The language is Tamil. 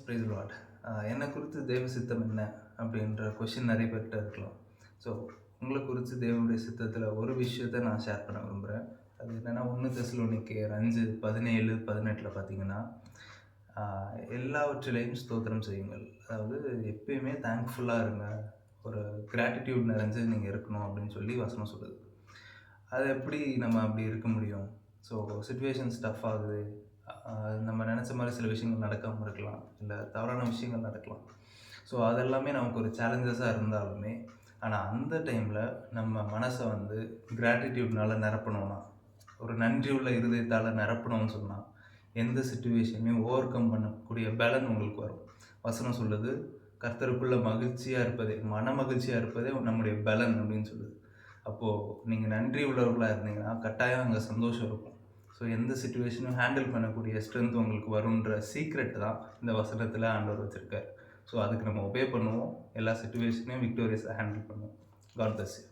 Price Lord. என்னை குறித்து தேவ சித்தம் என்ன அப்படின்ற கொஷின் நிறைய பேர்கிட்ட இருக்கலாம். ஸோ உங்களை குறித்து தேவனுடைய சித்தத்தில் ஒரு விஷயத்தை நான் ஷேர் பண்ண விரும்புகிறேன். அது என்னென்னா 1 தெசலோனிக்கேயர் 5:17, 18 பார்த்தீங்கன்னா, எல்லாவற்றிலையும் ஸ்தோத்திரம் செய்யுங்கள். அதாவது எப்பயுமே தேங்க்ஃபுல்லாக இருங்க, ஒரு கிராட்டிடியூட் நிறைஞ்சு நீங்கள் இருக்கணும் அப்படின்னு சொல்லி வசனம் சொல்லுது. அது எப்படி நம்ம அப்படி இருக்க முடியும்? ஸோ சிச்சுவேஷன்ஸ் டஃப் ஆகுது, நம்ம நினச்ச மாதிரி சில விஷயங்கள் நடக்காமல் இருக்கலாம், இல்லை தவறான விஷயங்கள் நடக்கலாம். ஸோ அதெல்லாமே நமக்கு ஒரு சேலஞ்சஸாக இருந்தாலுமே, ஆனால் அந்த டைமில் நம்ம மனசை வந்து கிராட்டிடியூட்னால் நிரப்பணும்னா, ஒரு நன்றி உள்ள இருதயத்தால் நிரப்பணும்னு சொன்னால், எந்த சிச்சுவேஷனையும் ஓவர் கம் பண்ணக்கூடிய பலன் உங்களுக்கு வரும். வசனம் சொல்லுது, கர்த்தருக்குள்ள மகிழ்ச்சியாக இருப்பதே, மன மகிழ்ச்சியாக இருப்பதே நம்முடைய பலன் அப்படின்னு சொல்லுது. அப்போது நீங்கள் நன்றி உள்ளவர்களாக இருந்தீங்கன்னா கட்டாயம் அங்கே சந்தோஷம் இருக்கும். ஸோ எந்த சிச்சுவேஷனும் ஹேண்டில் பண்ணக்கூடிய ஸ்ட்ரென்த் உங்களுக்கு வரும்ன்ற சீக்ரெட் தான் இந்த வசனத்தில் ஆண்டவர் வச்சுருக்கார். ஸோ அதுக்கு நம்ம ஒபே பண்ணுவோம், எல்லா சிச்சுவேஷனையும் விக்டோரியஸாக ஹேண்டில் பண்ணுவோம். God bless you.